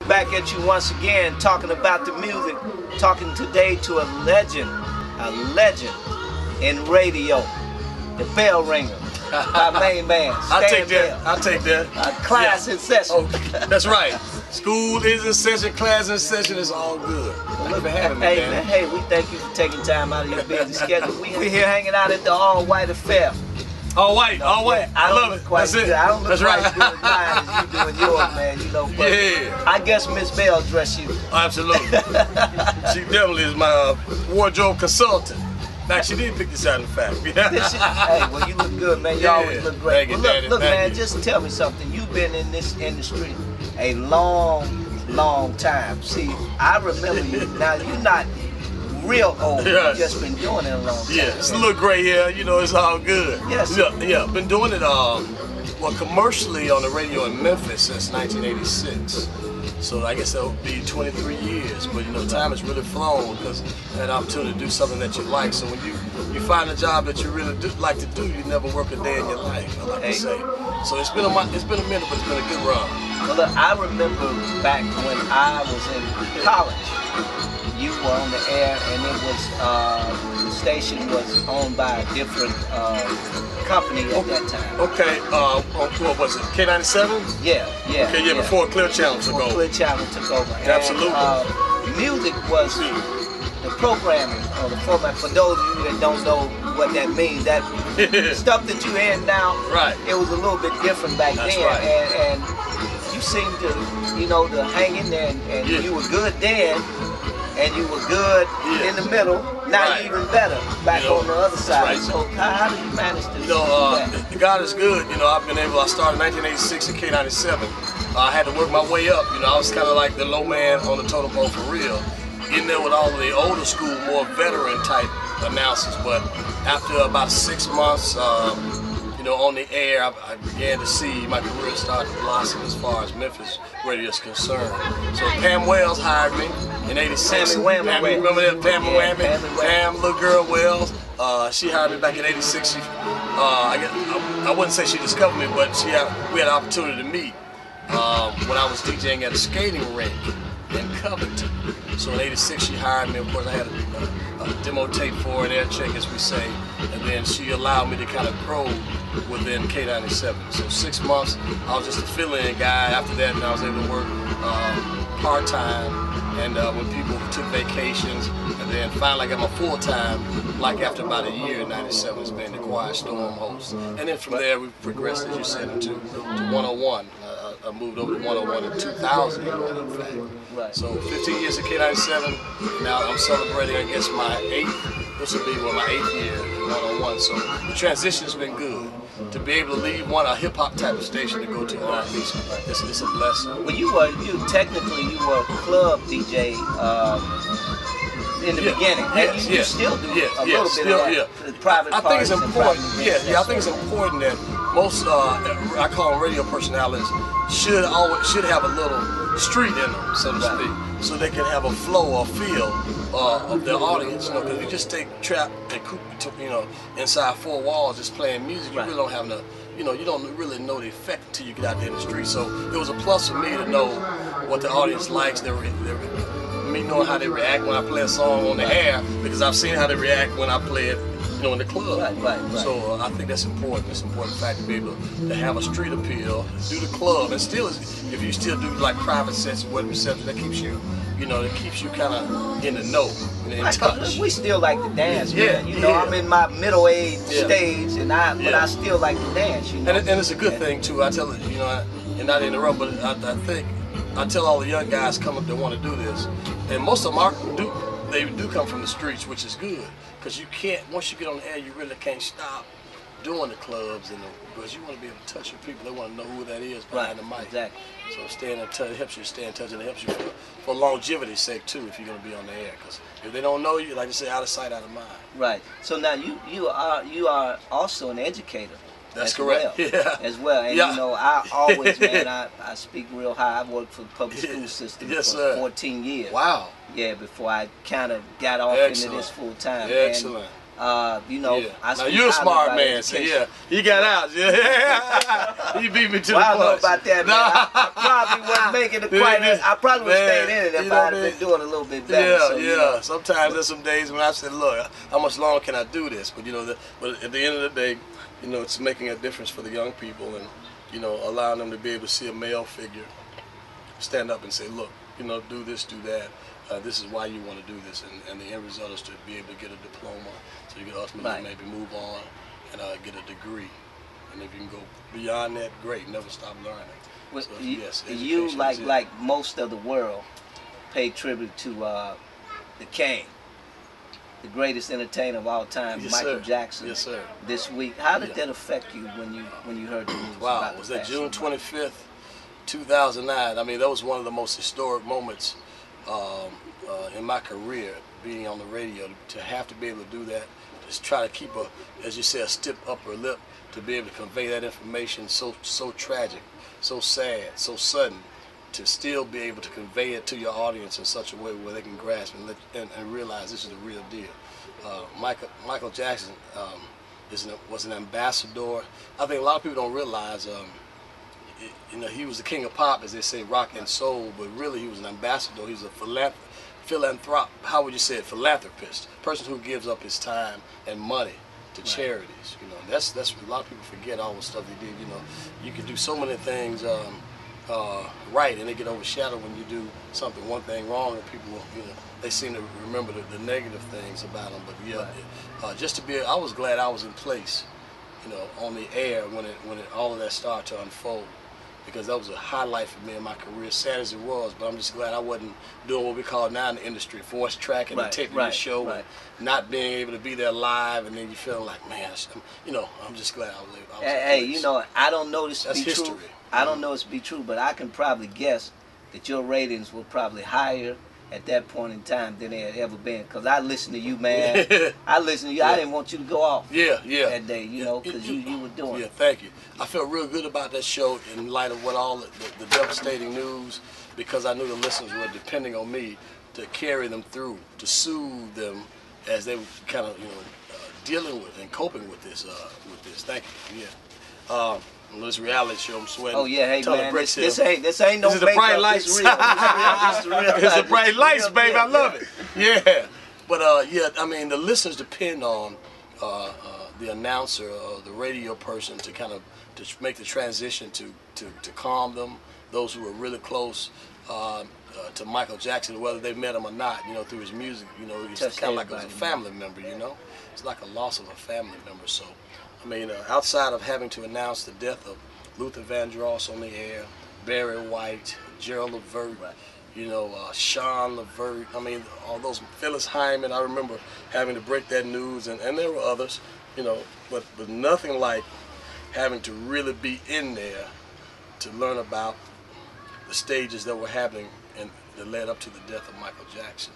Back at you once again, talking about the music, talking today to a legend in radio, the bell ringer, my main man, Stan Bell. I'll take that. Class in session. Oh, that's right. School is in session, class in session, it's all good. Thank you for having me, man. Hey, we thank you for taking time out of your busy schedule. We're here hanging out at the All White Affair. All white. I love it. That's it. I don't look That's quite right. as good as mine as you doing yours, man. You know, but yeah. I guess Miss Bell dressed you. Absolutely. She definitely is my wardrobe consultant. Now she did pick this out in fact. Hey, well you look good, man. You always look great. Thank Well, you, look, man, you. just tell me something. You've been in this industry a long time. See, I remember you. Now you're not real old. Yes. You've just been doing it a long time. Yeah, it's a little gray hair, you know, it's all good. Yes. Yeah, been doing it well, commercially on the radio in Memphis since 1986. So I guess that would be 23 years. But you know, time has really flown because I had an opportunity to do something that you like. So when you find a job that you really like to do, you never work a day in your life, I like to say. So it's been a minute, but it's been a good run. Well, look, I remember back when I was in college. You were on the air, and it was the station was owned by a different company at that time. Okay, what was it? K97? Yeah. Okay, yeah, before Clear Channel took over. Clear Channel took over. Absolutely. And, music was the programming or the format. For those of you that don't know what that means, that stuff that you hear now, right? It was a little bit different back That's then, right. and you seemed to, you know, to hang in there, and you were good then. And you were good in the middle, now you're even better back on the other side. Right. So how do you manage to do that? God is good. You know, I started in 1986 at K97. I had to work my way up. You know, I was kind of like the low man on the totem pole for real. In there with all of the older school, more veteran type announcers. But after about 6 months, you know, on the air, I began to see my career start to blossom as far as Memphis radio is concerned. So Pam Wells hired me in '86. Remember that Pam Whammy? Pam, little girl Wells. She hired me back in '86. I wouldn't say she discovered me, but we had an opportunity to meet when I was DJing at a skating rink in Covington. So in '86 she hired me. Of course, I had a demo tape for an air check, as we say, and then she allowed me to kind of grow within K97. So 6 months, I was just a fill-in guy. After that, I was able to work part-time, and when people took vacations, and then finally I got my full-time, like after about a year in '97, as being the Quiet Storm host. And then from there, we progressed, as you said, to 101. I moved over to 101 in 2000, in fact. Right. So 15 years at K97. Now I'm celebrating, I guess, this will be my 8th year at 101. So the transition's been good. To be able to leave a hip-hop type of station to go to R&B, it's a blessing. Well, technically you were a club DJ in the beginning. And you still do a little bit of that. Private I think it's important. I think it's right. important that most I call them radio personalities should have a little street in them, so to speak, so they can have a flow or feel of their audience. You know, because you just take trap and you know, inside 4 walls just playing music, you really don't have no. You know, you don't really know the effect until you get out there in the street. So it was a plus for me to know what the audience likes. Me knowing how they react when I play a song on the air, because I've seen how they react when I play it, you know, in the club. Right. So I think that's important. It's an important fact to be able to have a street appeal, do the club, and still, if you still do like private sets, wedding receptions, that keeps you, you know, it keeps you kind of in the know, in touch. We still like to dance, man. You know, I'm in my middle-age stage, but I still like to dance. You know? And it's a good thing too. I tell it, you know, and not to interrupt, but I think I tell all the young guys come up that want to do this, and most of them do come from the streets, which is good, because you can't, once you get on the air, you really can't stop doing the clubs, because you want to be able to touch your people. They want to know who that is behind the mic. Exactly. So staying in touch, it helps you stay in touch, and it helps you for longevity's sake too, if you're going to be on the air, because if they don't know you, like I say, out of sight, out of mind. Right. So now you are also an educator. That's correct. Well, as well. And you know, I always, man, I speak real high. I've worked for the public school system for 14 years. Wow. Yeah, before I kind of got off into this full time. Excellent. You know, Yeah. I Now you're a smart man, so yeah, he got out. Yeah, he beat me to the punch. I don't know about that, man. I probably wasn't making it quite. I probably would have stayed in it if I'd have been doing a little bit better. Yeah, so, yeah. You know. Sometimes there's some days when I said, look, how much longer can I do this? But you know, but at the end of the day, you know, it's making a difference for the young people, and you know, allowing them to be able to see a male figure stand up and say, look, you know, do this, do that. This is why you want to do this, and the end result is to be able to get a diploma, so you can ultimately maybe move on and get a degree. And if you can go beyond that, great. Never stop learning. Well, So, yes, you like most of the world pay tribute to the King, the greatest entertainer of all time, yes, Michael sir. Jackson. Yes, sir. This week, how did that affect you when you heard the news? Wow, about was the that passing June of 25th, 2009? I mean, that was one of the most historic moments in my career, being on the radio. To have to be able to do that, just try to keep as you say, a stiff upper lip, to be able to convey that information so tragic, so sad, so sudden, to still be able to convey it to your audience in such a way where they can grasp and realize this is the real deal. Michael Jackson was an ambassador. I think a lot of people don't realize, you know, he was the king of pop, as they say, rock and soul, but really he was an ambassador. He was a how would you say it? Philanthropist, person who gives up his time and money to charities. You know, that's what a lot of people forget, all the stuff he did. You know, you can do so many things right, and they get overshadowed when you do one thing wrong, and people, you know, they seem to remember the negative things about him. But yeah, just to be, I was glad I was in place, you know, on the air when all of that started to unfold, because that was a highlight for me in my career, sad as it was. But I'm just glad I wasn't doing what we call now in the industry, voice tracking and taping the show, and not being able to be there live, and then you feel like, man, you know, I'm just glad I was Hey, you know, I don't know this to be history. true. I don't know this to be true, but I can probably guess that your ratings were probably higher at that point in time than they had ever been. Because I listened to you, man. I listened to you. I didn't want you to go off that day, you know, because you were doing it. Yeah, thank you. I felt real good about that show in light of what all the devastating news, because I knew the listeners were depending on me to carry them through, to soothe them as they were kind of, you know, dealing with and coping with this. Thank you. Yeah. This reality show, I'm sweating. Oh yeah, hey man, this ain't no This is the bright lights. It's real. It's the bright lights, baby. I love it. Yeah, but yeah, I mean, the listeners depend on the announcer or the radio person to kind of make the transition to calm them. Those who are really close to Michael Jackson, whether they've met him or not, you know, through his music, you know, he's kind of like a family member. You know, it's like a loss of a family member. So. I mean, outside of having to announce the death of Luther Vandross on the air, Barry White, Gerald Levert, you know, Sean Levert, I mean, all those, Phyllis Hyman, I remember having to break that news, and there were others, you know, but nothing like having to really be in there to learn about the stages that were happening and that led up to the death of Michael Jackson.